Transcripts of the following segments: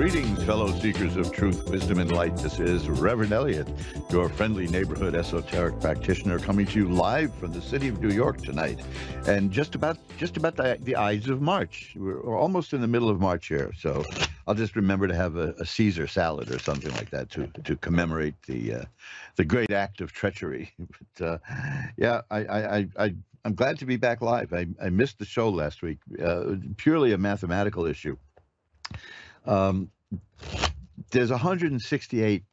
Greetings, fellow seekers of truth, wisdom, and light. This is Reverend Elliot, your friendly neighborhood esoteric practitioner, coming to you live from the city of New York tonight, and just about the Ides of March. We're almost in the middle of March here, so I'll just remember to have a Caesar salad or something like that to commemorate the great act of treachery. But I'm glad to be back live. I missed the show last week, purely a mathematical issue. There's 168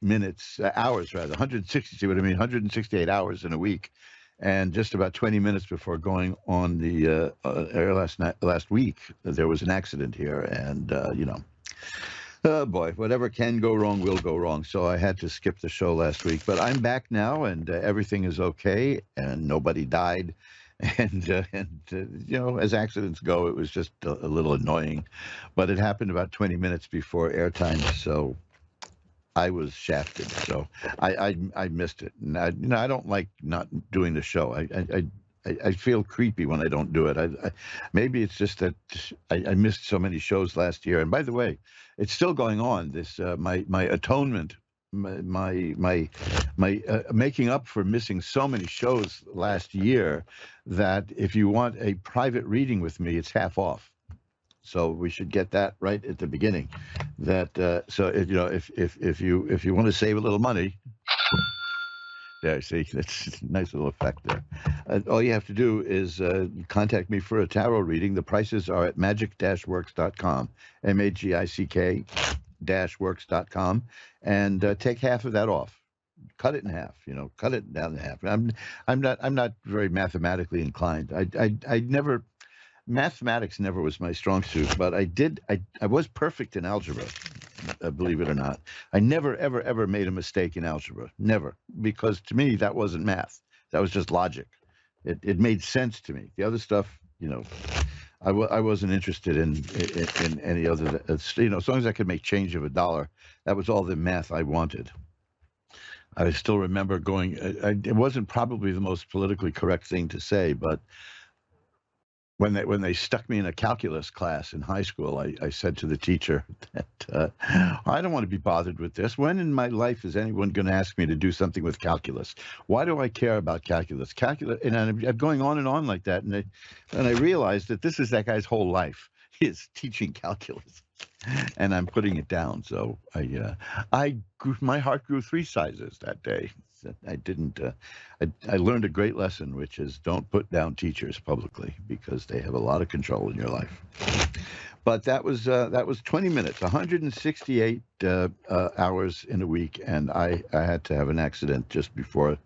hours, 168 hours in a week, and just about 20 minutes before going on the air last week, there was an accident here, and oh boy, whatever can go wrong will go wrong. So I had to skip the show last week, but I'm back now, and everything is okay, and nobody died. And as accidents go, it was just a little annoying, but it happened about 20 minutes before airtime, so I was shafted. So I missed it, and I don't like not doing the show. I feel creepy when I don't do it. Maybe it's just that I missed so many shows last year. And by the way, it's still going on. This my atonement. My making up for missing so many shows last year, that if you want a private reading with me, it's half off. So we should get that right at the beginning. That so if you want to save a little money, there, see, that's a nice little effect there. All you have to do is contact me for a tarot reading. The prices are at magic-works.com, magic-works.com, and take half of that off. Cut it in half, cut it down in half. I'm not very mathematically inclined. I never, mathematics never was my strong suit, but I was perfect in algebra, believe it or not. I never, ever made a mistake in algebra. Never. Because to me, that wasn't math. That was just logic. It made sense to me. The other stuff, I wasn't interested in any other, as long as I could make change of $1, that was all the math I wanted. I still remember going, it wasn't probably the most politically correct thing to say, but when they stuck me in a calculus class in high school, I said to the teacher that I don't want to be bothered with this. When in my life is anyone going to ask me to do something with calculus? Why do I care about calculus? And I'm going on and on like that, and I realized that this is that guy's whole life. He is teaching calculus, and I'm putting it down. So my heart grew 3 sizes that day. I didn't. I learned a great lesson, which is don't put down teachers publicly, because they have a lot of control in your life. But that was 20 minutes, 168 hours in a week, and I had to have an accident just before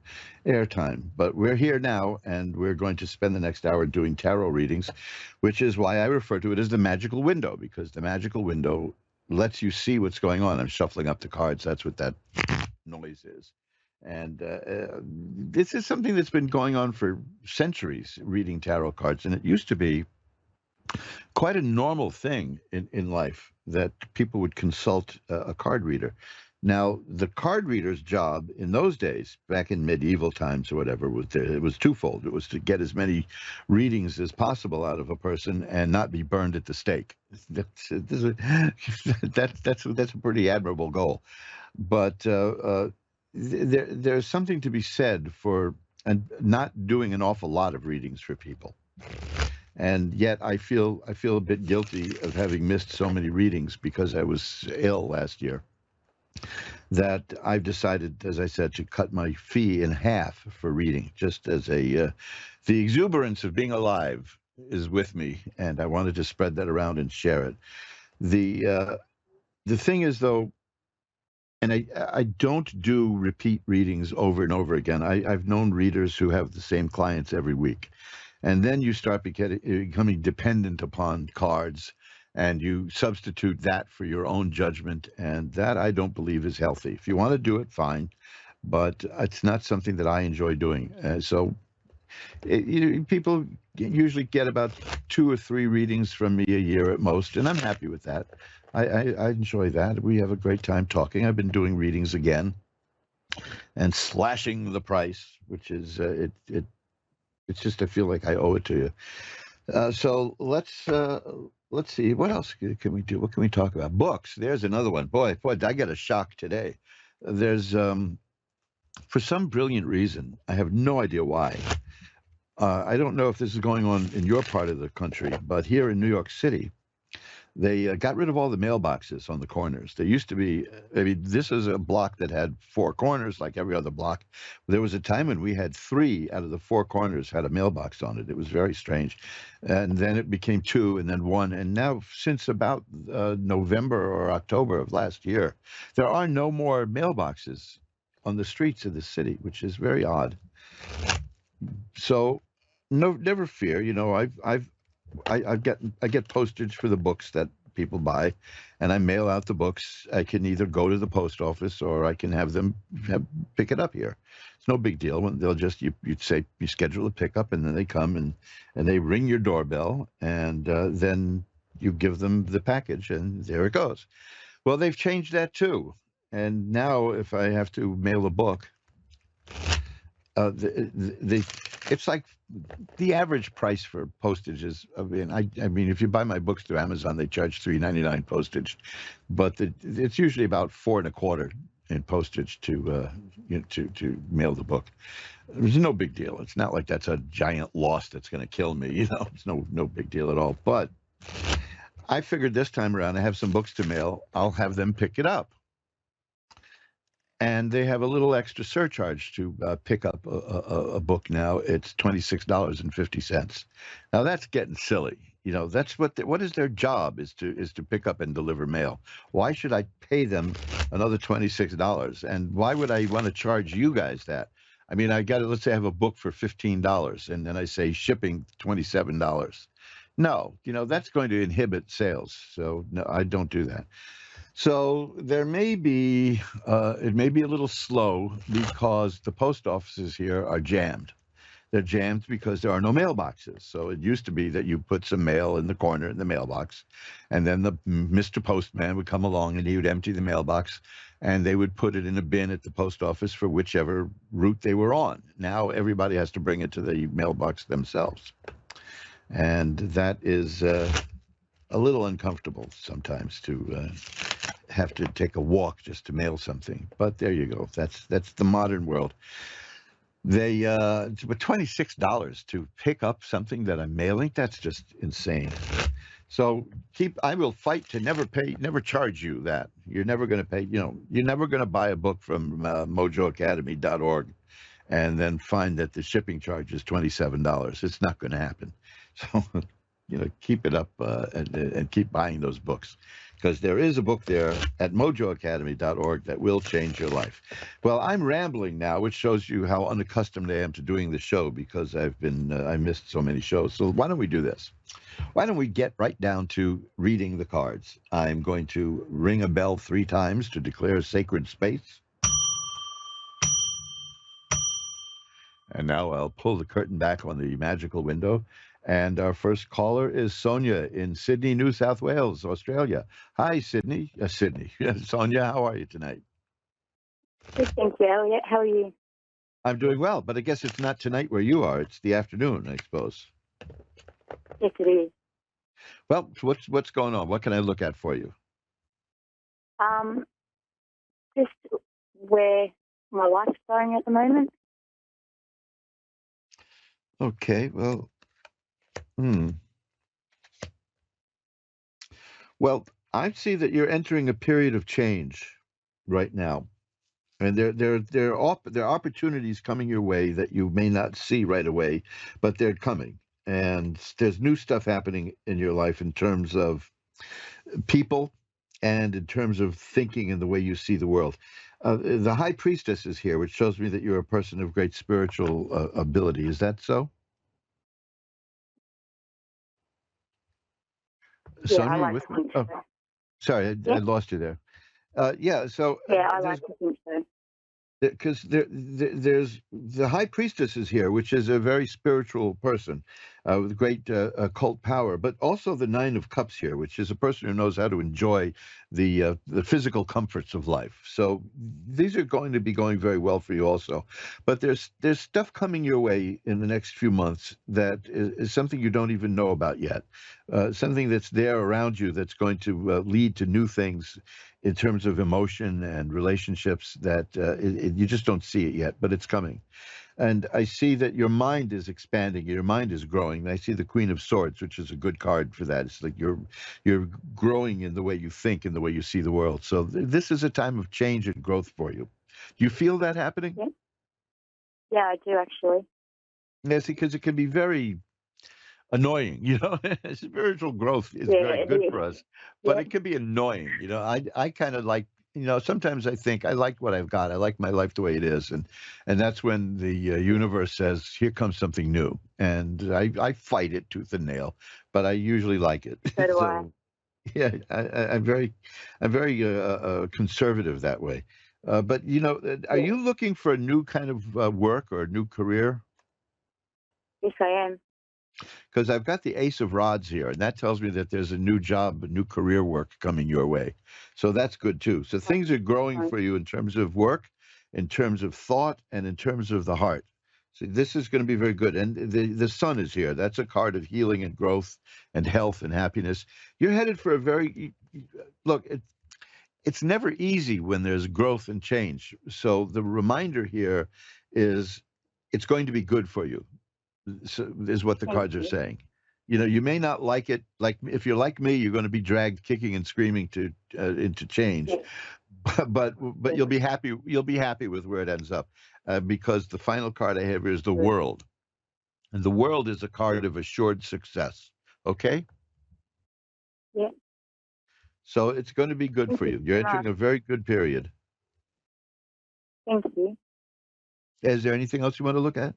airtime. But we're here now, and we're going to spend the next hour doing tarot readings, which is why I refer to it as the magical window, because the magical window lets you see what's going on. I'm shuffling up the cards. That's what that noise is. And this is something that's been going on for centuries, reading tarot cards. And it used to be quite a normal thing in life that people would consult a card reader. Now, the card reader's job in those days, back in medieval times or whatever, it was twofold. It was to get as many readings as possible out of a person and not be burned at the stake. That's a pretty admirable goal. But there's something to be said for not doing an awful lot of readings for people. And yet I feel a bit guilty of having missed so many readings because I was ill last year, that I've decided, as I said, to cut my fee in half for reading, just as the exuberance of being alive is with me, and I wanted to spread that around and share it. The thing is, though, and I don't do repeat readings over and over again. I've known readers who have the same clients every week. And then you start becoming dependent upon cards, and you substitute that for your own judgment. And that I don't believe is healthy. If you want to do it, fine. But it's not something that I enjoy doing. People usually get about 2 or 3 readings from me a year at most, and I'm happy with that. I enjoy that. We have a great time talking. I've been doing readings again and slashing the price, which is it's just I feel like I owe it to you. So let's let's see, what else can we do? What can we talk about? Books. There's another one. Boy, I got a shock today. There's for some brilliant reason, I have no idea why. I don't know if this is going on in your part of the country, but here in New York City, they got rid of all the mailboxes on the corners. There used to be, I mean, this is a block that had four corners like every other block. There was a time when we had three out of the four corners had a mailbox on it. It was very strange. And then it became two and then one. And now, since about November or October of last year, there are no more mailboxes on the streets of the city, which is very odd. So, no, never fear. You know, I get postage for the books that people buy, and I mail out the books. I can either go to the post office or I can have them pick it up here. It's no big deal. When they'll just you say you schedule a pickup, and then they come and they ring your doorbell, and then you give them the package, and there it goes. Well, they've changed that too, and now if I have to mail a book, it's like the average price for postage is. I mean, if you buy my books through Amazon, they charge $3.99 postage, but it's usually about four and a quarter in postage to to mail the book. It's no big deal. It's not like that's a giant loss that's going to kill me. You know, it's no big deal at all. But I figured this time around, I have some books to mail. I'll have them pick it up, and they have a little extra surcharge to pick up a book now. It's $26.50. Now that's getting silly. You know, that's what is their job is to pick up and deliver mail. Why should I pay them another $26? And why would I want to charge you guys that? I mean, I got to, let's say I have a book for $15 and then I say shipping $27. No, you know, that's going to inhibit sales. So no, I don't do that. So there may be, it may be a little slow because the post offices here are jammed. They're jammed because there are no mailboxes. So it used to be that you put some mail in the corner in the mailbox, and then the Mr. Postman would come along and he would empty the mailbox, and they would put it in a bin at the post office for whichever route they were on. Now everybody has to bring it to the mailbox themselves, and that is a little uncomfortable sometimes to have to take a walk just to mail something. But there you go. That's the modern world. They but $26 to pick up something that I'm mailing, that's just insane. So I will fight to never charge you that. You're never going to pay, you know, you're never going to buy a book from mojoacademy.org and then find that the shipping charge is $27. It's not going to happen. So, you know, keep it up and keep buying those books, because there is a book there at mojoacademy.org that will change your life. Well, I'm rambling now, which shows you how unaccustomed I am to doing the show, because I missed so many shows. So why don't we do this? Why don't we get right down to reading the cards? I'm going to ring a bell 3 times to declare sacred space. And now I'll pull the curtain back on the magical window. And our first caller is Sonia in Sydney, New South Wales, Australia. Hi, Sydney. Sydney. Sonia, how are you tonight? Good, thank you, Elliot. How are you? I'm doing well, but I guess it's not tonight where you are. It's the afternoon, I suppose. Yes, it is. Well, what's going on? What can I look at for you? Just where my life's going at the moment. Okay, well, Well, I see that you're entering a period of change right now. And there are opportunities coming your way that you may not see right away, but they're coming. And there's new stuff happening in your life in terms of people and in terms of thinking and the way you see the world. The High Priestess is here, which shows me that you're a person of great spiritual ability. Is that so? Yeah, Sonia, I you like with to me? think Oh, so. sorry, I Yeah, lost you there. Yeah, so yeah, I like to think so. because there's the high priestess is here, which is a very spiritual person with great occult power, but also the nine of cups here, which is a person who knows how to enjoy the physical comforts of life. So these are going to be going very well for you also. But there's stuff coming your way in the next few months that is something you don't even know about yet, something that's there around you that's going to lead to new things in terms of emotion and relationships that you just don't see it yet, but it's coming. And I see that your mind is expanding, your mind is growing. And I see the Queen of Swords, which is a good card for that. It's like you're growing in the way you think and the way you see the world. So this is a time of change and growth for you. Do you feel that happening? Yeah, yeah, I do actually. Yes, because it can be very annoying, spiritual growth is Yeah, very it good is. for us, but Yeah, it can be annoying. I kind of like, sometimes I think I like what I've got. I like my life the way it is. And that's when the universe says, here comes something new. And I fight it tooth and nail, but I usually like it. so do I. So yeah, I'm very conservative that way. But are Yeah. you looking for a new kind of work or a new career? Yes, I am. Because I've got the Ace of Rods here, and that tells me that there's a new job, a new career work coming your way. So that's good too. So things are growing Fine. for you in terms of work, in terms of thought, and in terms of the heart. So this is going to be very good. And the sun is here. That's a card of healing and growth and health and happiness. You're headed for a very look. It's never easy when there's growth and change. So the reminder here is it's going to be good for you, is what the Thank cards are you. saying. You may not like it. Like if you're like me, you're going to be dragged kicking and screaming to into change. Yeah, But yeah, you'll be happy. You'll be happy with where it ends up, because the final card I have here is the good. World, and the World is a card of assured success. Okay, Yeah, so it's going to be good thank for you you. You're so much. entering a very good period. Thank you. Is there anything else you want to look at?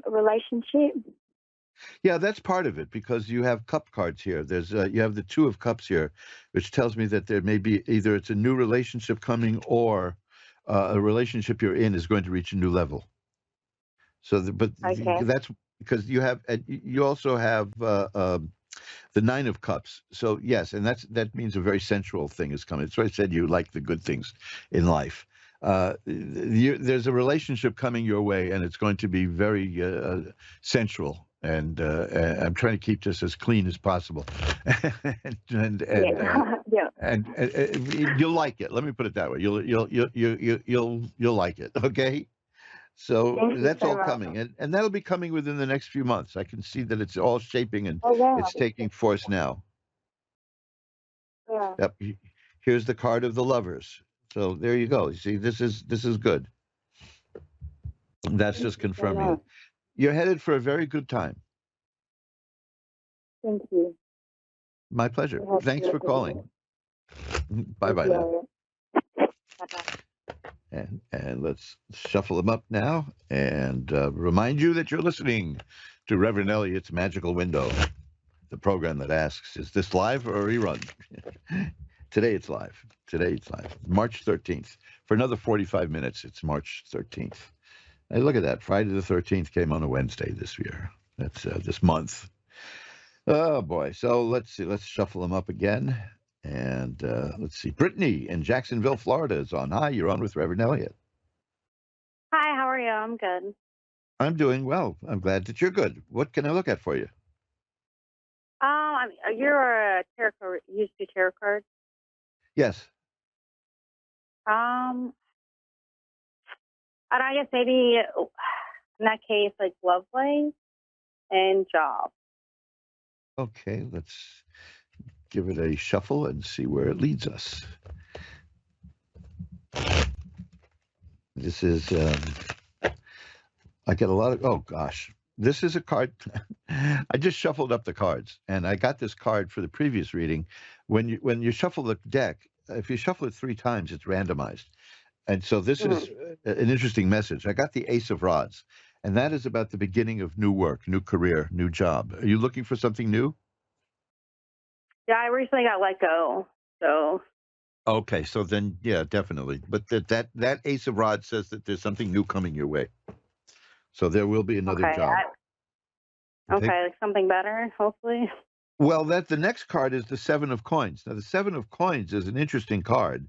Relationship. Yeah, that's part of it because you have cup cards here. You have the two of cups here, which tells me that there may be either it's a new relationship coming or a relationship you're in is going to reach a new level. So, Okay. that's because you also have the Nine of Cups. So yes, and that means a very sensual thing is coming. That's why I said you like the good things in life. There's a relationship coming your way, and it's going to be very sensual. And I'm trying to keep this as clean as possible, and and and, uh, Yeah. Yeah. and you'll like it. Let me put it that way. You'll like it. Okay. So Thank you that's so all much. coming, and that'll be coming within the next few months. I can see that it's all shaping and Oh wow. it's taking force now. Yeah. Yep. Here's the card of the lovers. So there you go. You see, this is good. That's Thank just you so confirming it. much. You're headed for a very good time. Thank you. My pleasure. You have Thanks to for look at calling. it. Bye Thank bye you, now. Elliot. Bye bye. And let's shuffle them up now and remind you that you're listening to Reverend Elliot's Magical Window, the program that asks, is this live or a rerun? Today it's live. Today it's live. March 13th. For another 45 minutes, it's March 13th. Hey, look at that. Friday the 13th came on a Wednesday this year. That's this month. Oh, boy. So let's see. Let's shuffle them up again. And let's see. Brittany in Jacksonville, Florida is on. Hi, you're on with Reverend Elliot. Hi, how are you? I'm good. I'm doing well. I'm glad that you're good. What can I look at for you? You're a tarot card. You used to do tarot cards. Yes. Um, and I guess maybe in that case, like love life and job. Okay, let's give it a shuffle and see where it leads us. This is, I get a lot of, oh gosh, this is a card. I just shuffled up the cards and I got this card for the previous reading. When you shuffle the deck, if you shuffle it 3 times, it's randomized. And so this Mhm. is an interesting message. I got the Ace of Rods, and that is about the beginning of new work, new career, new job. Are you looking for something new? Yeah, I recently got let go, so Okay, so then, yeah, definitely. But that Ace of Rods says that there's something new coming your way. So there will be another Okay. job. Okay. Okay, like something better, hopefully. Well, the next card is the Seven of Coins. Now, the Seven of Coins is an interesting card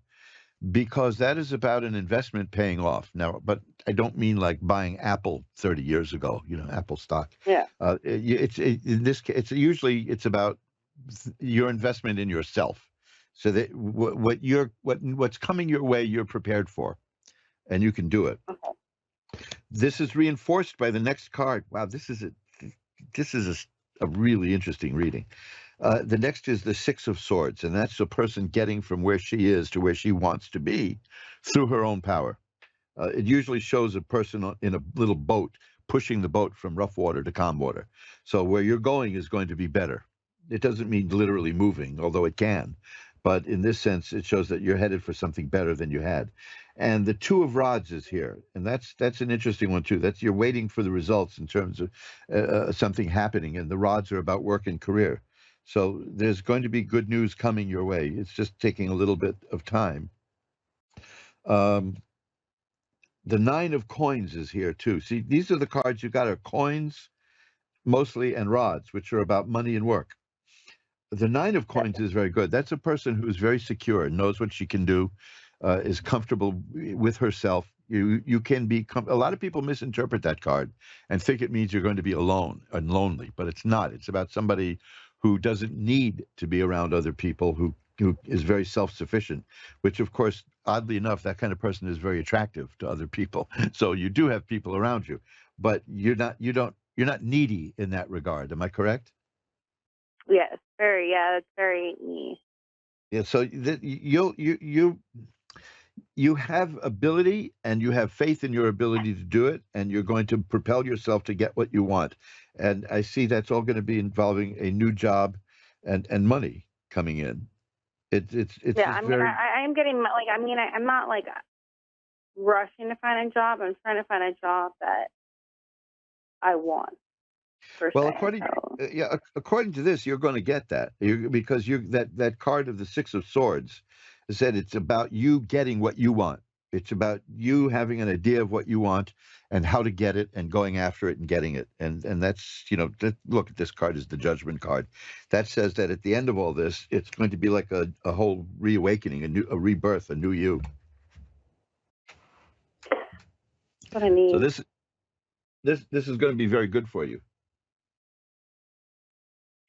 because that is about an investment paying off. Now, but I don't mean like buying Apple 30 years ago, Apple stock. Yeah. In this case, it's about your investment in yourself. So that what's coming your way, you're prepared for, and you can do it. Okay. This is reinforced by the next card. Wow, this is a really interesting reading. The next is the Six of Swords, and that's a person getting from where she is to where she wants to be through her own power. It usually shows a person in a little boat pushing the boat from rough water to calm water. So where you're going is going to be better. It doesn't mean literally moving, although it can. But in this sense, it shows that you're headed for something better than you had. And the Two of Rods is here, and that's an interesting one too. That's you're waiting for the results in terms of something happening, and the rods are about work and career. So there's going to be good news coming your way. It's just taking a little bit of time. Um, the Nine of Coins is here too. See, these are the cards you got are coins mostly and rods, which are about money and work. The Nine of Coins is very good. That's a person who is very secure, knows what she can do, is comfortable with herself. You can be. A lot of people misinterpret that card and think it means you're going to be alone and lonely, but it's not. It's about somebody who doesn't need to be around other people, who is very self-sufficient, which of course, oddly enough, that kind of person is very attractive to other people. So you do have people around you, but you're not needy in that regard. Am I correct? Yes, it's very me. Yeah, so you have ability and you have faith in your ability to do it, and you're going to propel yourself to get what you want. And I see that's all going to be involving a new job and money coming in. It's Yeah, just I mean, very I am getting like, I'm not like rushing to find a job. I'm trying to find a job that I want, per well. se. So, According to this, you're going to get that because that card of the Six of Swords said it's about you getting what you want. It's about you having an idea of what you want and how to get it and going after it and getting it. And that's look at this card as the Judgment card. That says that at the end of all this, it's going to be like a whole reawakening, a rebirth, a new you. that's what I need. So this is going to be very good for you.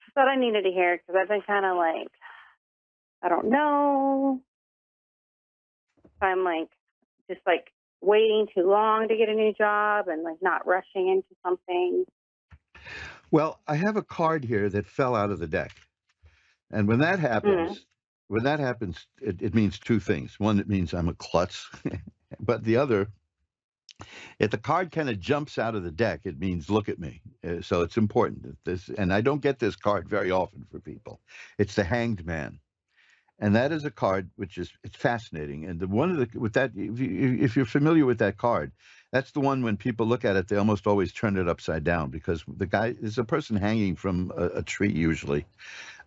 That's what I needed to hear, because I've been kind of like, I don't know if I'm like just like waiting too long to get a new job and like not rushing into something. Well, I have a card here that fell out of the deck. And when that happens, it means two things. One, it means I'm a klutz, but the other, if the card kind of jumps out of the deck, it means look at me. So it's important that and I don't get this card very often for people. It's the Hanged Man, and that is a card it's fascinating. And if you're familiar with that card, that's the one when people look at it, they almost always turn it upside down because the guy is a person hanging from a tree usually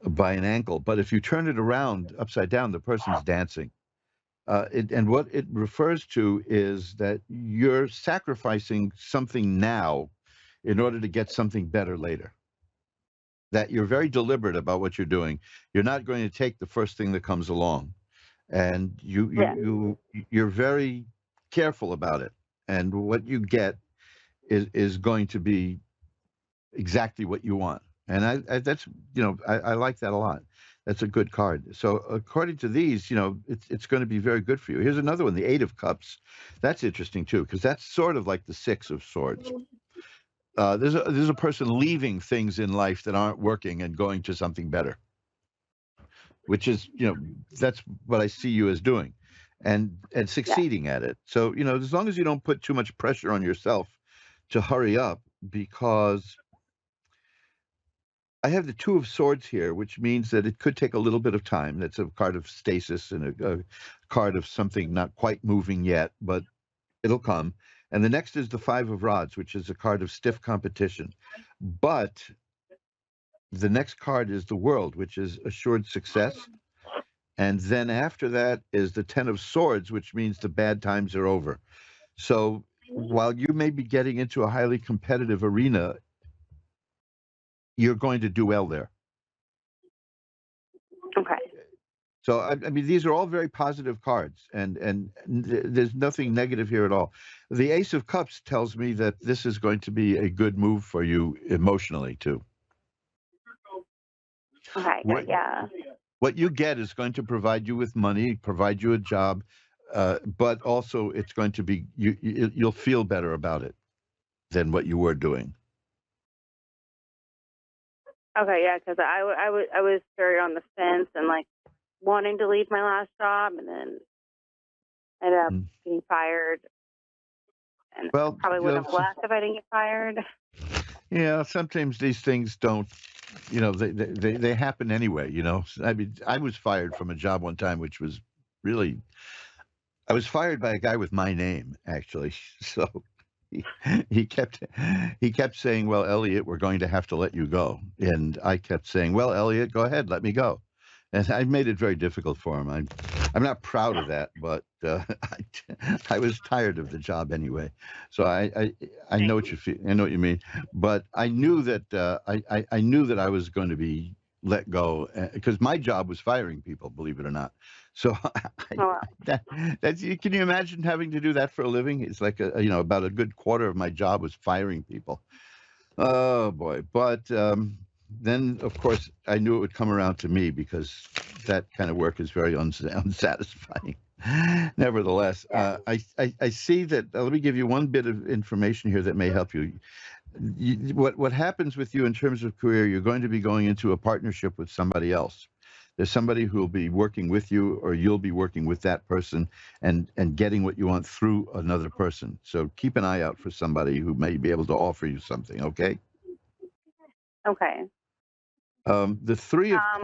by an ankle. But if you turn it around upside down, the person's dancing. And what it refers to is that you're sacrificing something now in order to get something better later. That you're very deliberate about what you're doing. You're not going to take the first thing that comes along, and you're very careful about it. And what you get is going to be exactly what you want. And I like that a lot. That's a good card. So according to these, it's going to be very good for you. Here's another one, the Eight of Cups. That's interesting too, because that's sort of like the Six of Swords. There's a person leaving things in life that aren't working and going to something better, which is, that's what I see you as doing, and succeeding at it. So, as long as you don't put too much pressure on yourself to hurry up, because I have the Two of Swords here, which means that it could take a little bit of time. That's a card of stasis and a card of something not quite moving yet, but it'll come. And the next is the Five of Rods, which is a card of stiff competition. But the next card is the World, which is assured success. And then after that is the Ten of Swords, which means the bad times are over. So while you may be getting into a highly competitive arena, you're going to do well there. Okay. So I mean, these are all very positive cards, and there's nothing negative here at all. The Ace of Cups tells me that this is going to be a good move for you emotionally too. Okay. What Good. Yeah. what you get is going to provide you with money, provide you a job, but also it's going to be you'll feel better about it than what you were doing. Okay. Yeah. Because I was very on the fence and like wanting to leave my last job, and then ended up Mm. getting fired, and Well, probably you know, wouldn't have left if I didn't get fired. yeah, sometimes these things don't, they happen anyway, I mean, I was fired from a job one time, which was really, I was fired by a guy with my name, actually. So he, he kept he kept saying, "Well, Elliot, we're going to have to let you go," and I kept saying, "Well, Elliot, go ahead, let me go." And I made it very difficult for him. I'm not proud of that, but I was tired of the job anyway. So I know what you feel. I know what you mean. But I knew that I knew that I was going to be let go because my job was firing people, believe it or not. So Oh, wow. that's can you imagine having to do that for a living? It's like about a good quarter of my job was firing people. Oh boy! But then, of course, I knew it would come around to me because that kind of work is very unsatisfying. Nevertheless, Yeah. I see that. Let me give you one bit of information here that may help you. What happens with you in terms of career? You're going to be going into a partnership with somebody else. There's somebody who will be working with you, or you'll be working with that person, and getting what you want through another person. So keep an eye out for somebody who may be able to offer you something. Okay. Okay. The three of Um.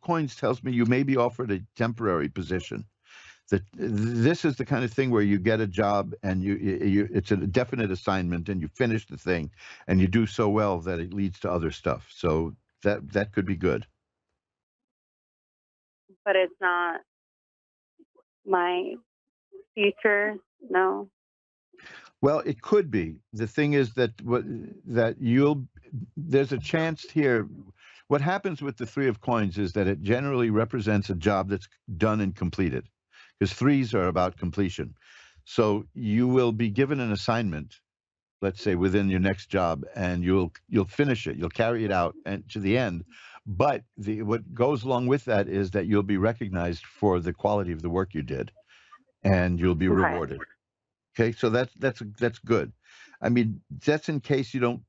coins tells me you may be offered a temporary position. That this is the kind of thing where you get a job and it's a definite assignment and you finish the thing and you do so well that it leads to other stuff. So that could be good. But it's not my future. No. Well, it could be. The thing is that there's a chance here. What happens with the three of coins is that it generally represents a job that's done and completed, because threes are about completion. So you will be given an assignment, let's say within your next job, and you'll finish it. You'll carry it out and to the end. But what goes along with that is that you'll be recognized for the quality of the work you did, and you'll be Okay. rewarded. Okay, so that's good. I mean, that's in case you don't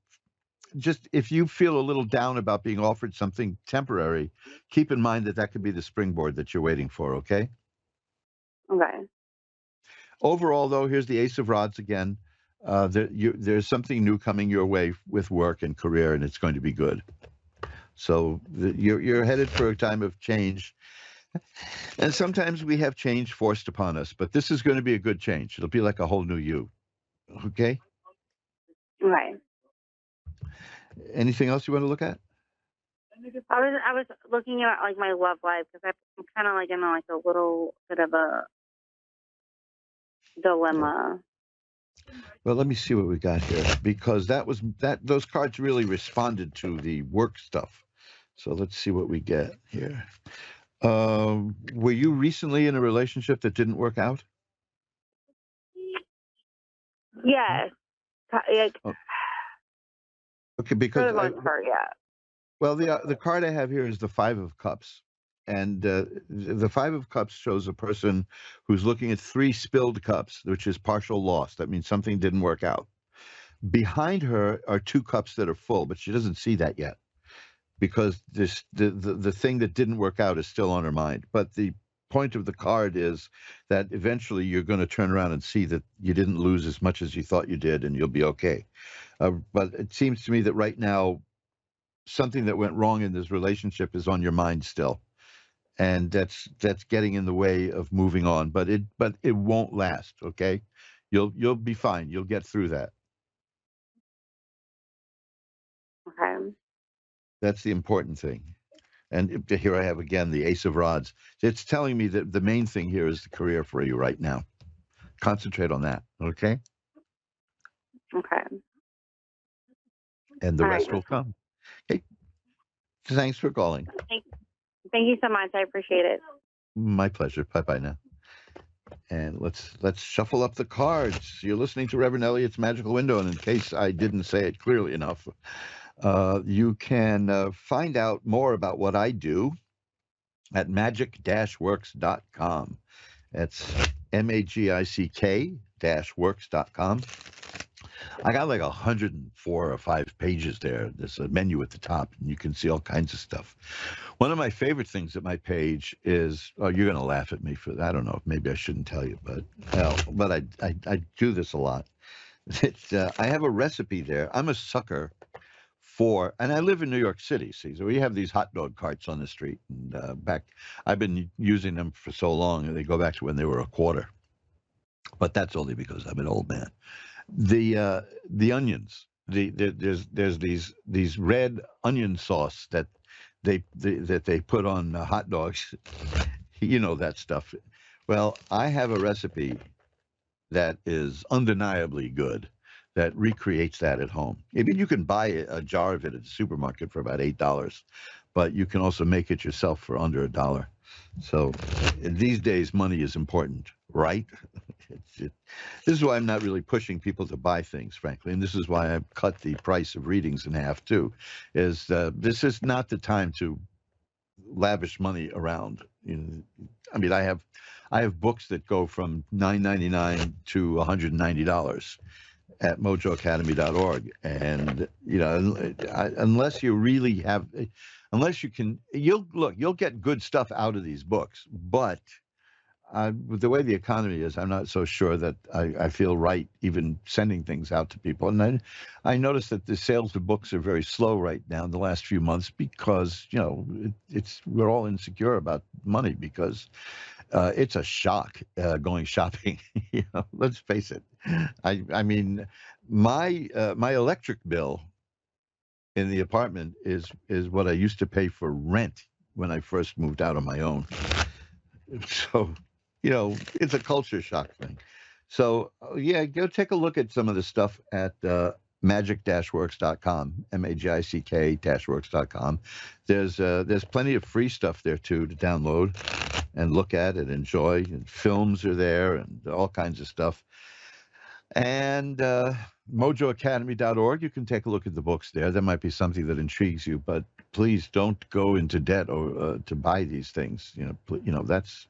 just if you feel a little down about being offered something temporary, keep in mind that that could be the springboard that you're waiting for. Okay. Okay. Overall, though, here's the Ace of Rods again. There's something new coming your way with work and career, and it's going to be good. So you're headed for a time of change, and sometimes we have change forced upon us, but this is going to be a good change. It'll be like a whole new you. Okay. Okay. Anything else you want to look at? I was looking at like my love life because I'm kind of like in like a little bit of a dilemma. Well, let me see what we got here because those cards really responded to the work stuff. So let's see what we get here. Were you recently in a relationship that didn't work out? Yes. Like, Oh, okay, for because the most part, yeah. well, the card I have here is the Five of Cups, and the Five of Cups shows a person who's looking at three spilled cups, which is partial loss. That means something didn't work out. Behind her are two cups that are full, but she doesn't see that yet because the thing that didn't work out is still on her mind. But the point of the card is that eventually you're going to turn around and see that you didn't lose as much as you thought you did, and you'll be okay. But it seems to me that right now something that went wrong in this relationship is on your mind still, and that's getting in the way of moving on. But it won't last. Okay, you'll be fine. You'll get through that. Okay. That's the important thing. And here I have again the Ace of Rods. It's telling me that the main thing here is the career for you right now. Concentrate on that, okay? Okay. And the All right. rest will come. Okay. Thanks for calling. Thank you so much. I appreciate it. My pleasure. Bye bye now. And let's shuffle up the cards. You're listening to Reverend Elliott's Magical Window, and in case I didn't say it clearly enough, you can find out more about what I do at magic-works.com. That's magick-works.com. I got like 104 or 5 pages there. There's a menu at the top, and you can see all kinds of stuff. One of my favorite things at my page is, oh, you're going to laugh at me for that. I don't know. Maybe I shouldn't tell you, but I do this a lot. I have a recipe there. I'm a sucker for, and I live in New York City, see, so we have these hot dog carts on the street. And I've been using them for so long, and they go back to when they were a quarter. But that's only because I'm an old man. The onions, there's these red onion sauce that they put on hot dogs. You know that stuff. Well, I have a recipe that is undeniably good that recreates that at home. I mean, you can buy a jar of it at the supermarket for about $8, but you can also make it yourself for under $1. So these days, money is important, right? This is why I'm not really pushing people to buy things, frankly, and this is why I've cut the price of readings in half too. Is this is not the time to lavish money around? I mean, I have books that go from $9.99 to $190 at mojoacademy.org, and unless you really have, unless you can, you'll get good stuff out of these books, but with the way the economy is, I'm not so sure that I feel right even sending things out to people. And I noticed that the sales of books are very slow right now in the last few months because, we're all insecure about money because it's a shock going shopping. Let's face it. I mean, my electric bill in the apartment is what I used to pay for rent when I first moved out on my own. So, it's a culture shock thing. So, go take a look at some of the stuff at magic-works.com, magick-works.com. There's plenty of free stuff there, too, to download and look at and enjoy. And films are there and all kinds of stuff. And mojoacademy.org, you can take a look at the books there. There might be something that intrigues you, but please don't go into debt or to buy these things. That's,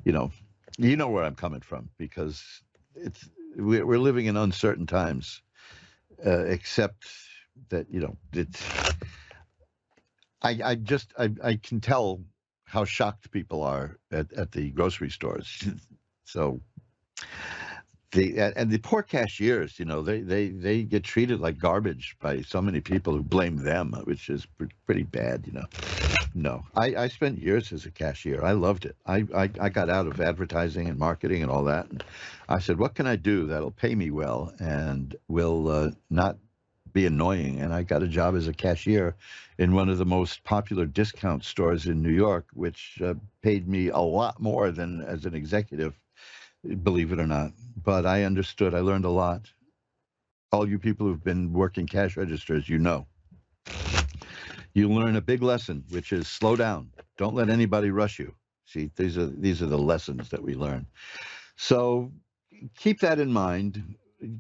you know where I'm coming from, because we're living in uncertain times, except that, I can tell how shocked people are at the grocery stores. So the poor cashiers, they get treated like garbage by so many people who blame them, which is pretty bad, No, I spent years as a cashier. I loved it. I got out of advertising and marketing and all that. And I said, what can I do that'll pay me well and will not be annoying? And I got a job as a cashier in one of the most popular discount stores in New York, which paid me a lot more than as an executive, believe it or not. But I understood. I learned a lot. All you people who've been working cash registers, you learn a big lesson, which is slow down. Don't let anybody rush you. See, these are the lessons that we learn. So keep that in mind.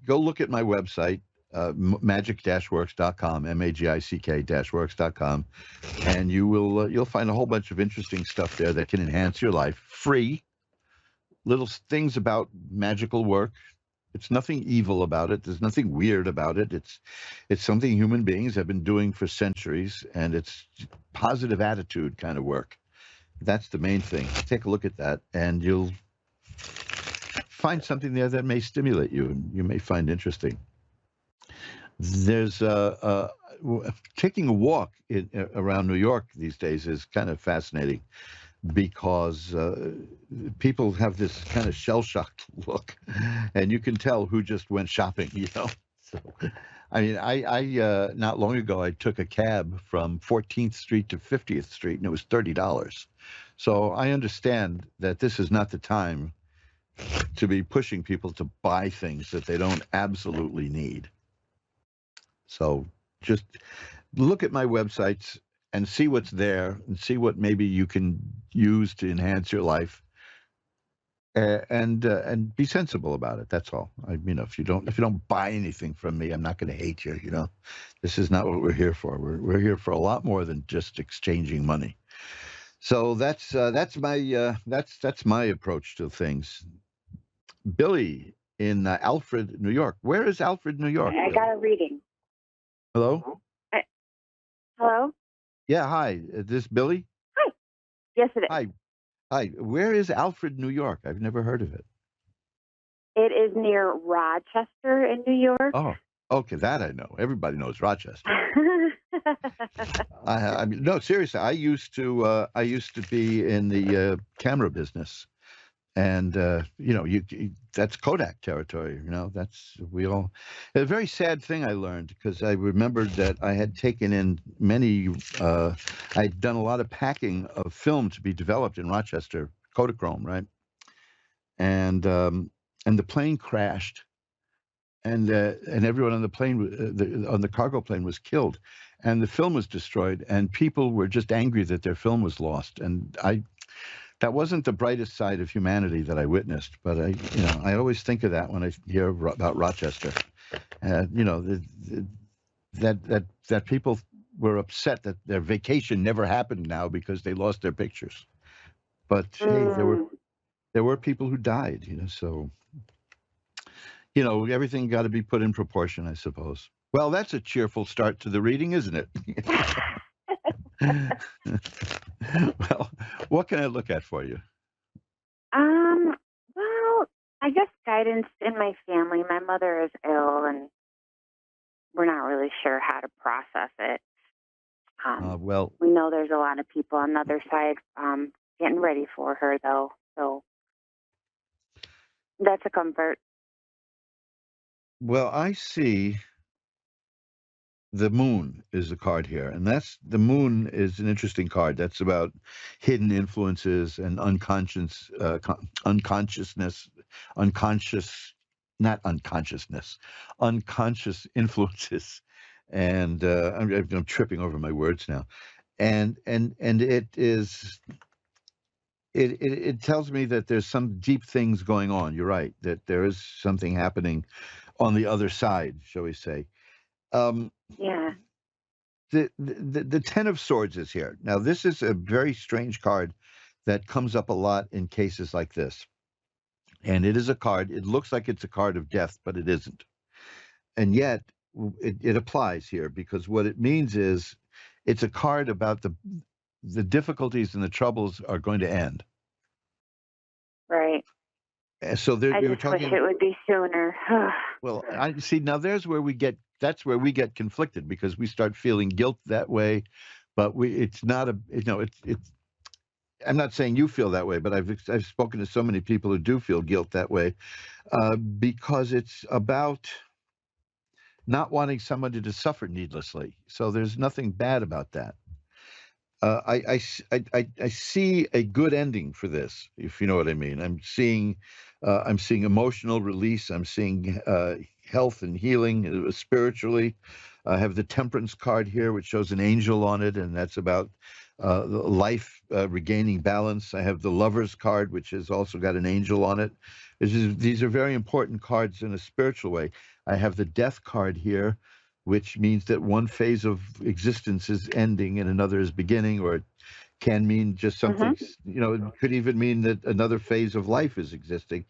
Go look at my website, magic-works.com, magick-works.com, and you'll find a whole bunch of interesting stuff there that can enhance your life. Free little things about magical work. It's nothing evil about it. There's nothing weird about it. It's something human beings have been doing for centuries, and it's positive attitude kind of work. That's the main thing. Take a look at that, and you'll find something there that may stimulate you and you may find interesting. There's taking a walk around New York these days is kind of fascinating, because people have this kind of shell-shocked look, and you can tell who just went shopping, So I mean, I not long ago I took a cab from 14th Street to 50th Street, and it was $30. So I understand that this is not the time to be pushing people to buy things that they don't absolutely need. So just look at my websites and see what's there and see what maybe you can use to enhance your life. And be sensible about it. That's all. If you don't buy anything from me, I'm not going to hate you. This is not what we're here for. We're here for a lot more than just exchanging money. So that's my approach to things. Billy in Alfred, New York. Where is Alfred, New York? I got a reading. Hello. Hello? Yeah. Hi. Is this Billy? Hi. Yes, it is. Hi. Hi. Where is Alfred, New York? I've never heard of it. It is near Rochester in New York. Oh, okay. That I know. Everybody knows Rochester. I mean, no, seriously. I used to be in the camera business, and that's Kodak territory. That's a very sad thing I learned, because I remembered that I had taken in I'd done a lot of packing of film to be developed in Rochester, Kodachrome, right? And the plane crashed, and everyone on the plane, on the cargo plane, was killed, and the film was destroyed, and people were just angry that their film was lost. And that wasn't the brightest side of humanity that I witnessed, but I always think of that when I hear about Rochester. That people were upset that their vacation never happened now because they lost their pictures. But hey, there were people who died, so everything got to be put in proportion, I suppose. Well, that's a cheerful start to the reading, isn't it? Well, what can I look at for you? Well, I guess guidance in my family. My mother is ill, and we're not really sure how to process it. Well, we know there's a lot of people on the other side getting ready for her, though. So that's a comfort. Well, I see the moon is a card here, and the moon is an interesting card. That's about hidden influences and unconsciousness, not unconsciousness, unconscious influences. And I'm tripping over my words now. And it tells me that there's some deep things going on. You're right, that there is something happening on the other side, shall we say. Yeah. The Ten of Swords is here. Now, this is a very strange card that comes up a lot in cases like this. And it is a card, it looks like it's a card of death, but it isn't. And yet, it applies here, because what it means is it's a card about the difficulties and the troubles are going to end. Right. So I just wish it would be sooner. Well, I see. Now that's where we get conflicted, because we start feeling guilt that way, but it's not it's. I'm not saying you feel that way, but I've spoken to so many people who do feel guilt that way, because it's about not wanting somebody to suffer needlessly. So there's nothing bad about that. I see a good ending for this, if you know what I mean. I'm seeing emotional release. I'm seeing health and healing spiritually. I have the Temperance card here, which shows an angel on it, and that's about life regaining balance. I have the Lovers card, which has also got an angel on it. These are very important cards in a spiritual way. I have the Death card here, which means that one phase of existence is ending and another is beginning, or it can mean just something, it could even mean that another phase of life is existing.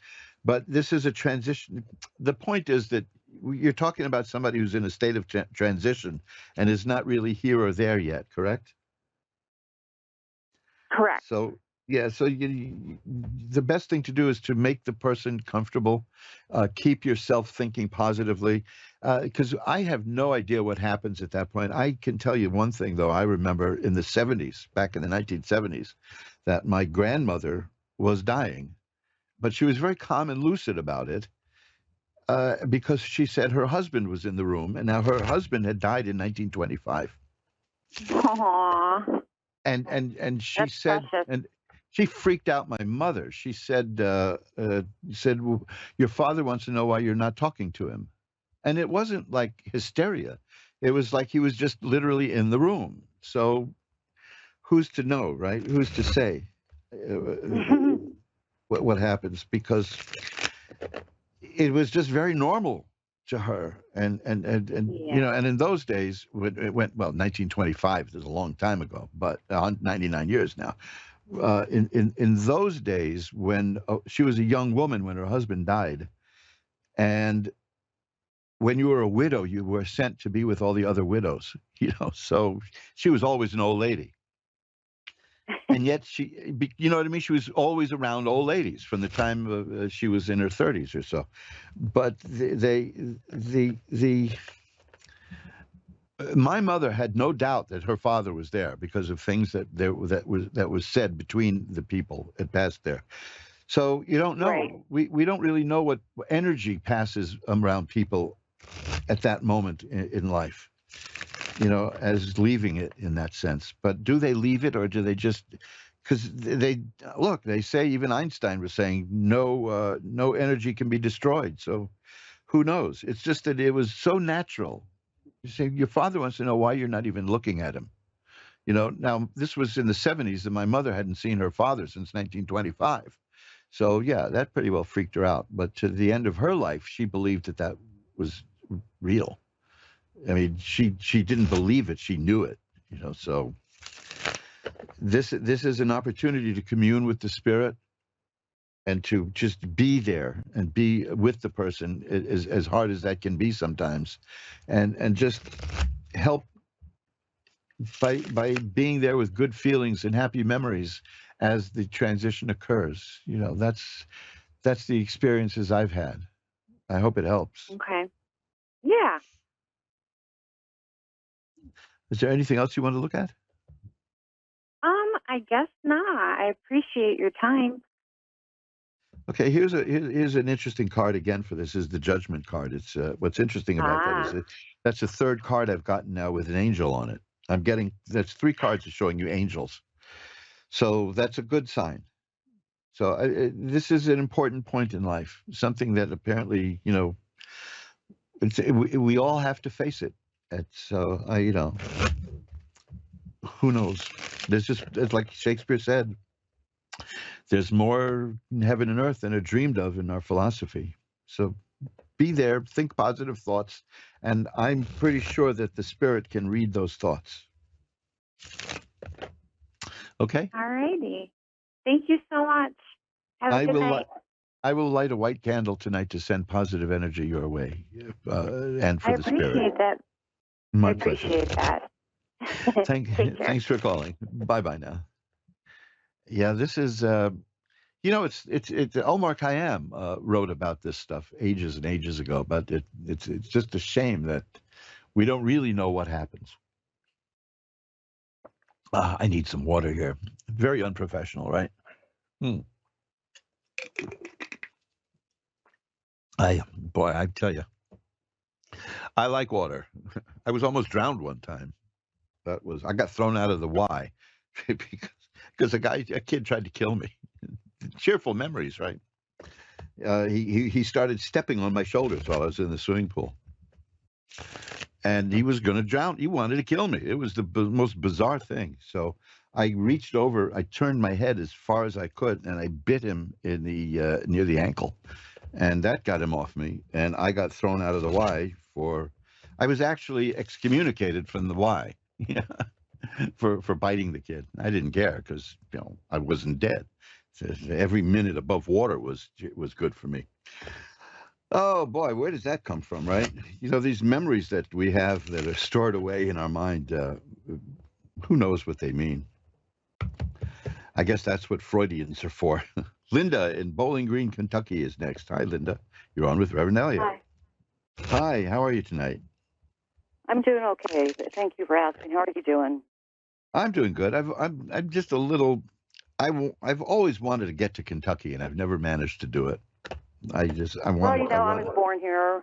But this is a transition. The point is that you're talking about somebody who's in a state of transition and is not really here or there yet, correct? Correct. So, yeah, so the best thing to do is to make the person comfortable, keep yourself thinking positively, because I have no idea what happens at that point. I can tell you one thing, though. I remember in the 70s, back in the 1970s, that my grandmother was dying, but she was very calm and lucid about it. because she said her husband was in the room, and now her husband had died in 1925. Aw, And she that's said, precious. and she freaked out my mother. She said, well, your father wants to know why you're not talking to him. And it wasn't like hysteria. It was like he was just literally in the room. So who's to know, right? Who's to say what happens? Because it was just very normal to her. And Yeah. and in those days, when it went, well, 1925 is a long time ago, but 99 years now. In those days, when she was a young woman when her husband died, and when you were a widow, you were sent to be with all the other widows, so she was always an old lady. And yet you know what I mean? She was always around old ladies from the time she was in her 30s or so. But my mother had no doubt that her father was there because of things that was said between the people that passed there. So you don't Right. know. We don't really know what energy passes around people at that moment in life, as leaving it in that sense. But do they leave it, or do they just? Because they say, even Einstein was saying no energy can be destroyed. So who knows? It's just that it was so natural. You say your father wants to know why you're not even looking at him. Now this was in the 70s, and my mother hadn't seen her father since 1925. So yeah, that pretty well freaked her out. But to the end of her life, she believed that was real. I mean, she didn't believe it; she knew it. So this is an opportunity to commune with the spirit and to just be there and be with the person, as hard as that can be sometimes, and just help by being there with good feelings and happy memories as the transition occurs. That's the experiences I've had. I hope it helps. Okay. Yeah. Is there anything else you want to look at? I guess not. I appreciate your time. Okay, here's an interesting card again for this. Is the Judgment card. It's what's interesting about that is Ah, that that's the third card I've gotten now with an angel on it. That's three cards are showing you angels, so that's a good sign. So this is an important point in life, something that apparently we all have to face it. So who knows? It's like Shakespeare said, there's more in heaven and earth than are dreamed of in our philosophy. So be there, think positive thoughts, and I'm pretty sure that the spirit can read those thoughts. Okay? all righty. Thank you so much. Have a I good will night. I will light a white candle tonight to send positive energy your way, and I for the spirit. appreciate that. I My pleasure. appreciate that. Take care. Thanks for calling. Bye bye now. Yeah, this is it's Omar Khayyam wrote about this stuff ages and ages ago, but it's just a shame that we don't really know what happens. I need some water here. Very unprofessional, right? I tell you, I like water. I was almost drowned one time. I got thrown out of the Y because a kid tried to kill me. Cheerful memories, right? He started stepping on my shoulders while I was in the swimming pool, and he was going to drown. He wanted to kill me. It was the most bizarre thing. So I reached over, I turned my head as far as I could, and I bit him in the near the ankle, and that got him off me. And I got thrown out of the Y I was actually excommunicated from the Y. For biting the kid. I didn't care because I wasn't dead. So every minute above water was good for me. Oh boy, where does that come from, right? These memories that we have that are stored away in our mind. Who knows what they mean? I guess that's what Freudians are for. Linda in Bowling Green, Kentucky is next. Hi, Linda. You're on with Reverend Elliot. Hi. Hi, how are you tonight? I'm doing okay. Thank you for asking. How are you doing? I'm doing good. I'm just a little. I've always wanted to get to Kentucky, and I've never managed to do it. I Well, want. I was born here.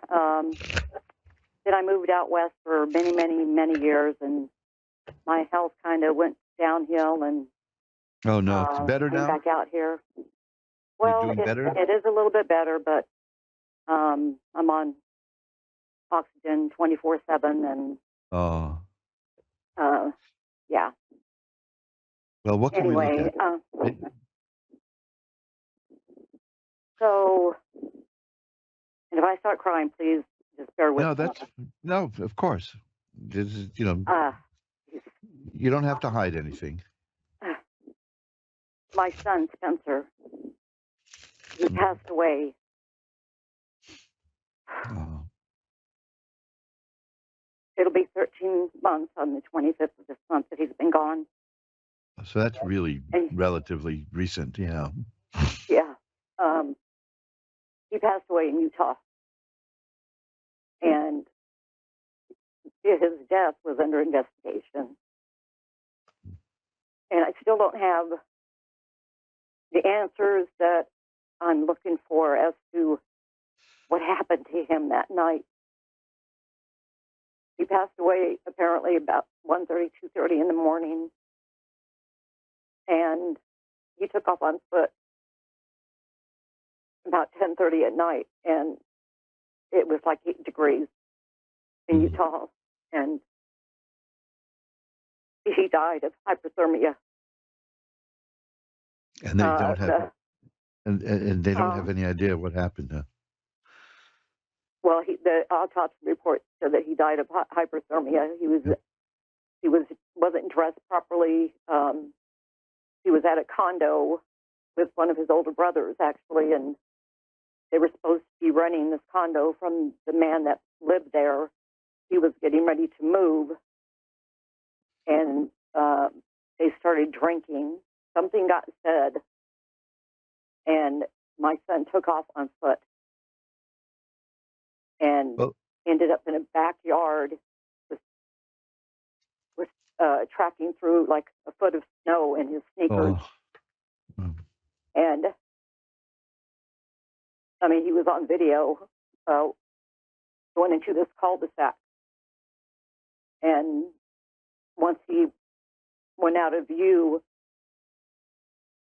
Then I moved out west for many, many, many years, and my health kind of went downhill, and Oh no, it's better came now. back out here. You're Well, doing better. it is a little bit better, but I'm on oxygen 24/7, and Oh yeah. well, what can we look Anyway, at? so, and if I start crying, please just bear with me. No, of course. This is, you don't have to hide anything. My son Spencer, he passed away. Oh. It'll be 13 months on the 25th of this month that he's been gone. So that's really relatively recent, yeah. Yeah. He passed away in Utah. And his death was under investigation. And I still don't have the answers that I'm looking for as to what happened to him that night. He passed away apparently about 1:30, 2:30 in the morning. And he took off on foot about 10:30 at night. And it was like 8 degrees in Utah. And he died of hypothermia. And they don't have, and they don't have any idea what happened. Huh? Well, the autopsy report said that he died of hypothermia. He wasn't dressed properly. He was at a condo with one of his older brothers, actually, and they were supposed to be renting this condo from the man that lived there. He was getting ready to move, and they started drinking. Something got said, and my son took off on foot and ended up in a backyard with tracking through like a foot of snow in his sneakers. Oh. And I mean, he was on video going into this cul-de-sac. And once he went out of view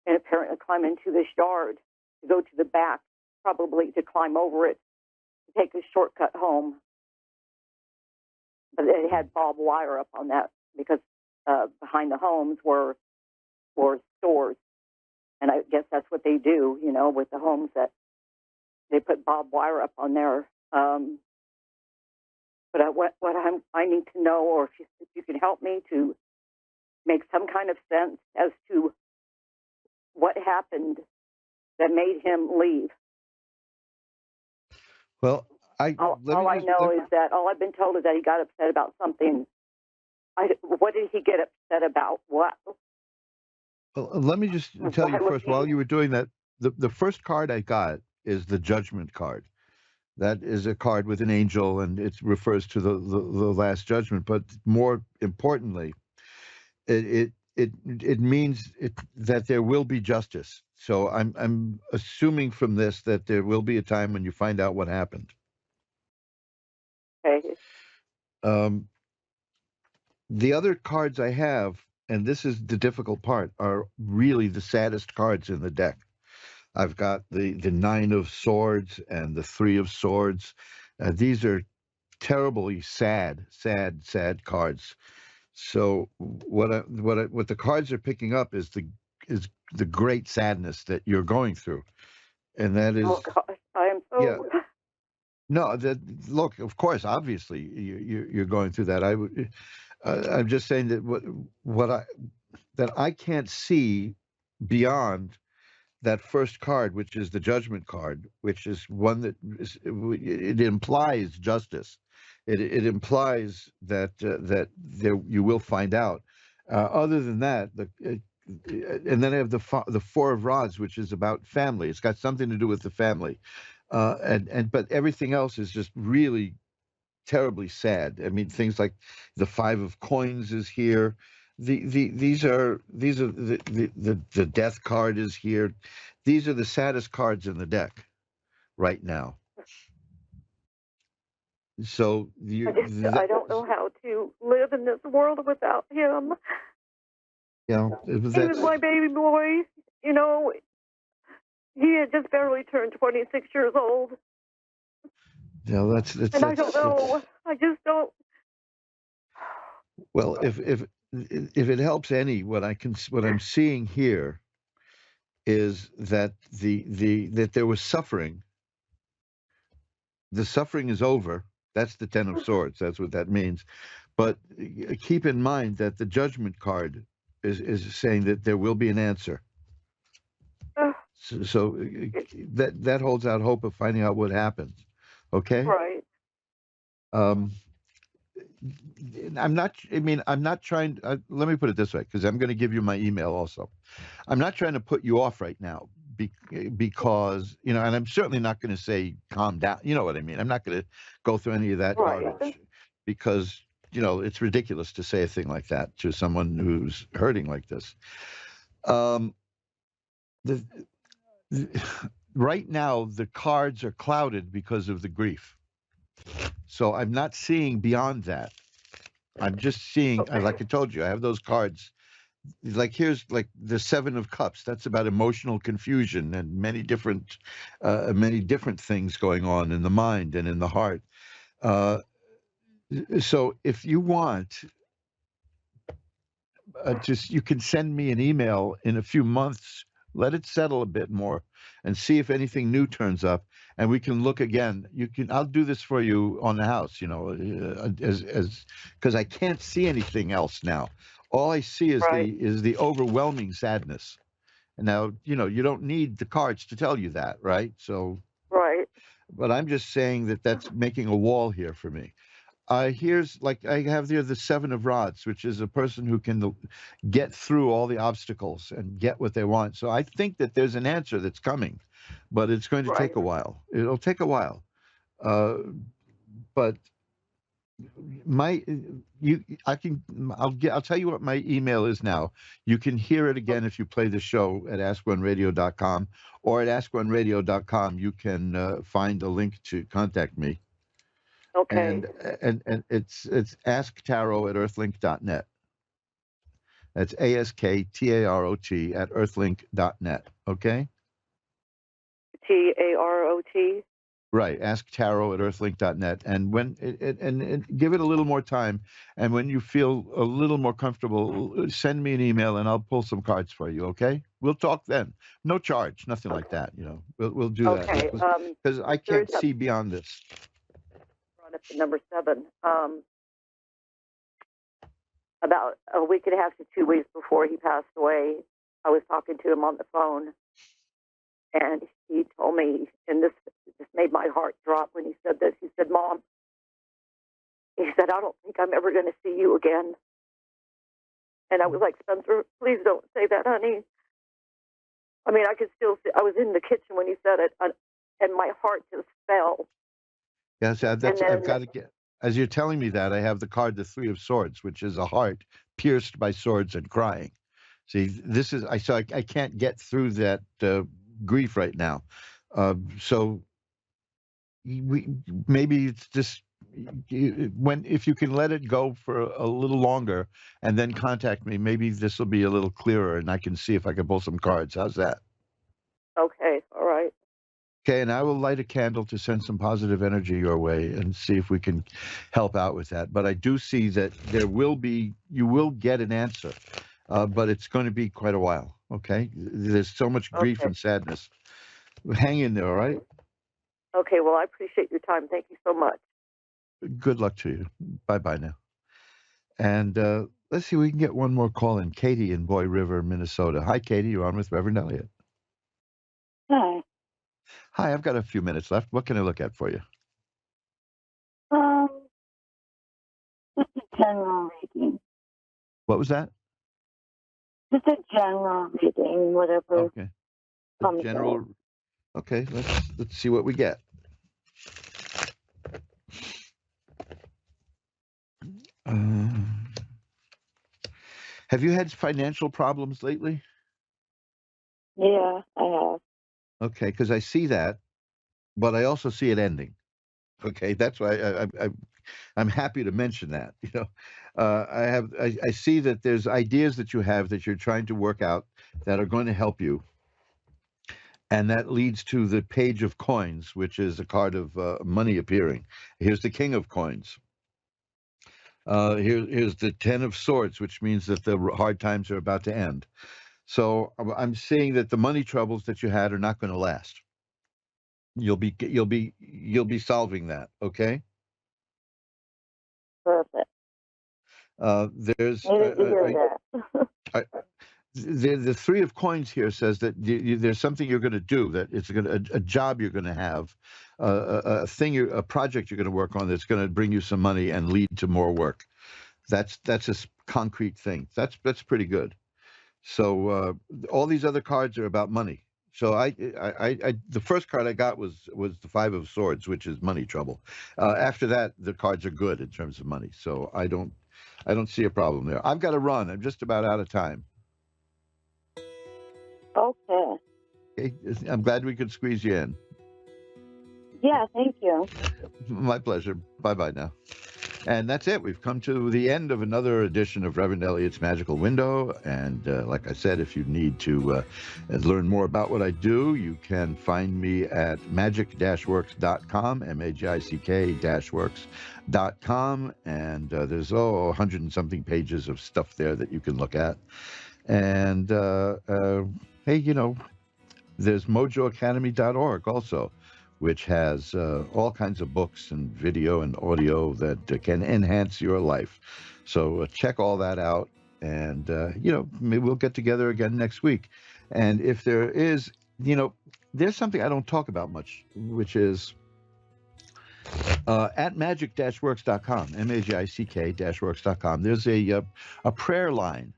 and apparently climbed into this yard to go to the back, probably to climb over it, to take a shortcut home. But it had barbed wire up on that because behind the homes were stores. And I guess that's what they do, with the homes, that they put barbed wire up on there. But I need to know, or if you can help me to make some kind of sense as to what happened that made him leave. Well, all I know is that all I've been told is that he got upset about something. What did he get upset about? What? Well, let me just tell you first, while you were doing that, the first card I got is the Judgment card. That is a card with an angel, and it refers to the Last Judgment. But more importantly, it means that there will be justice. So I'm assuming from this that there will be a time when you find out what happened. Okay. The other cards I have, and this is the difficult part, are really the saddest cards in the deck. I've got the 9 of Swords and the 3 of Swords. These are terribly sad cards. So what the cards are picking up is the great sadness that you're going through, and that is. Oh gosh, I am so. Yeah. No, look. Of course, obviously, you're going through that. I'm just saying that that I can't see beyond that first card, which is the Judgment card, which is one that it implies justice. It implies that there you will find out. Other than that, and then I have the 4 of Rods, which is about family. It's got something to do with the family, but everything else is just really terribly sad. I mean, things like the 5 of Coins is here. These are the Death card is here. These are the saddest cards in the deck. right now. So I don't know how to live in this world without him. He was my baby boy. You know, he had just barely turned 26 years old. that's And I don't know. I just don't. well, if it helps any, what I'm seeing here is that that there was suffering. The suffering is over. That's the Ten of Swords. That's what that means. But keep in mind that the Judgment card is saying that there will be an answer. So that holds out hope of finding out what happens. Okay. Right. I'm not. I mean, I'm not trying. Let me put it this way, because I'm going to give you my email also. I'm not trying to put you off right now, because and I'm certainly not going to say calm down. You know what I mean? I'm not going to go through any of that garbage, because it's ridiculous to say a thing like that to someone who's hurting like this. Right now, the cards are clouded because of the grief. So I'm not seeing beyond that. I'm just seeing, like I told you, I have those cards. Like here's like the Seven of Cups. That's about emotional confusion and many different things going on in the mind and in the heart. So if you want, you can send me an email in a few months. Let it settle a bit more, and see if anything new turns up, and we can look again. I'll do this for you on the house, because I can't see anything else now. All I see is the overwhelming sadness. And now, you don't need the cards to tell you that, right? So, but I'm just saying that that's making a wall here for me. Here's like I have there the Seven of Rods, which is a person who can get through all the obstacles and get what they want. So I think that there's an answer that's coming, but it's going to take a while. It'll take a while. But I'll tell you what my email is now. You can hear it again if you play the show at AskOneRadio.com, or at AskOneRadio.com you can find a link to contact me. Okay. And it's asktarot@earthlink.net. That's ASKTAROT at earthlink.net. Okay. TAROT. Right. asktarot@earthlink.net. And when and give it a little more time. And when you feel a little more comfortable, send me an email and I'll pull some cards for you. Okay. We'll talk then. No charge. Nothing like that. We'll do that. Okay. Because I can't see beyond this. Up to number 7. About a week and a half to 2 weeks before he passed away, I was talking to him on the phone, and he told me, and this just made my heart drop when he said this. He said, "Mom," he said, "I don't think I'm ever going to see you again." And I was like, "Spencer, please don't say that, honey." I mean, I could still see, I was in the kitchen when he said it, and my heart just fell. Yes, I've got to get. As you're telling me that, I have the card, the Three of Swords, which is a heart pierced by swords and crying. See, this is I can't get through that grief right now. So maybe it's just if you can let it go for a little longer and then contact me, maybe this will be a little clearer and I can see if I can pull some cards. How's that? Okay, all right. Okay, and I will light a candle to send some positive energy your way and see if we can help out with that. But I do see that you will get an answer, but it's going to be quite a while, okay? There's so much grief and sadness. Hang in there, all right? Okay, well, I appreciate your time. Thank you so much. Good luck to you. Bye-bye now. And let's see, we can get one more call in. Katie in Boy River, Minnesota. Hi, Katie. You're on with Reverend Elliot. Hi. Hi, I've got a few minutes left. What can I look at for you? Just a general reading. What was that? Just a general reading, whatever. Okay. General. Okay, let's see what we get. Have you had financial problems lately? Yeah, I have. Okay, because I see that. but I also see it ending. Okay, that's why I'm happy to mention that. I see that there's ideas that you have that you're trying to work out that are going to help you, and that leads to the page of coins, which is a card of money appearing. Here's the king of coins. Here's the 10 of swords, which means that the hard times are about to end. So I'm seeing that the money troubles that you had are not going to last. You'll be solving that. Okay. Perfect. There's Needed to hear that. the three of coins here says that there's something you're going to do, that it's a job you're going to have, a project you're going to work on that's going to bring you some money and lead to more work. That's a concrete thing. That's pretty good. So all these other cards are about money. So the first card I got was the Five of Swords, which is money trouble. After that, the cards are good in terms of money. So I don't see a problem there. I've got to run. I'm just about out of time. Okay. Okay, I'm glad we could squeeze you in. Yeah, thank you. My pleasure. Bye-bye now. And that's it. We've come to the end of another edition of Reverend Elliot's Magical Window. And like I said, if you need to learn more about what I do, you can find me at magic-works.com, magick-works.com. And there's 100 and something pages of stuff there that you can look at. And hey, there's mojoacademy.org also, which has all kinds of books and video and audio that can enhance your life. So check all that out, and maybe we'll get together again next week. And if there is, there's something I don't talk about much, which is at magic-works.com, magick-works.com. There's a prayer line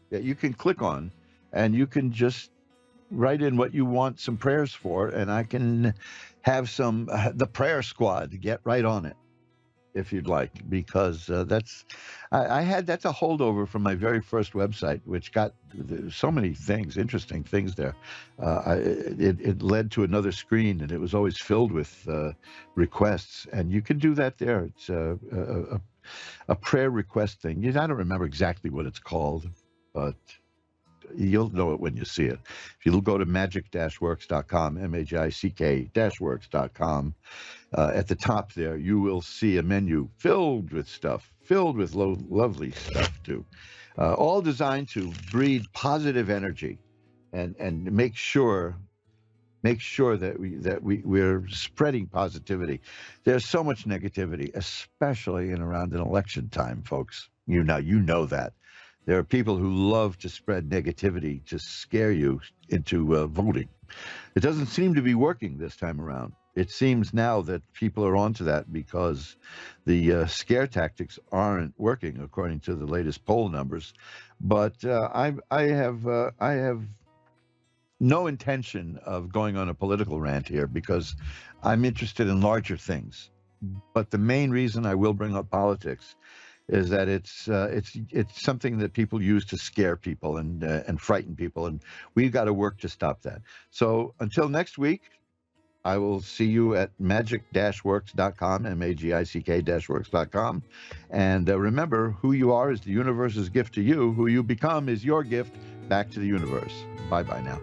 that you can click on, and you can just write in what you want some prayers for, and I can have the prayer squad get right on it if you'd like, because that's a holdover from my very first website, which got so many things, interesting things there. It led to another screen, and it was always filled with requests, and you can do that there. It's a prayer request thing. I don't remember exactly what it's called, but you'll know it when you see it. If you'll go to magic-works.com, magick-works.com, at the top there, you will see a menu filled with stuff, filled with lovely stuff too, all designed to breed positive energy and make sure that we're spreading positivity. There's so much negativity, especially in around an election time, folks. You know that. There are people who love to spread negativity to scare you into voting. It doesn't seem to be working this time around. It seems now that people are onto that because the scare tactics aren't working, according to the latest poll numbers. But I have no intention of going on a political rant here, because I'm interested in larger things. But the main reason I will bring up politics is that it's something that people use to scare people and frighten people, and we've got to work to stop that. So until next week, I will see you at magic-works.com, magick-works.com. And remember, who you are is the universe's gift to you. Who you become is your gift back to the universe. Bye-bye now.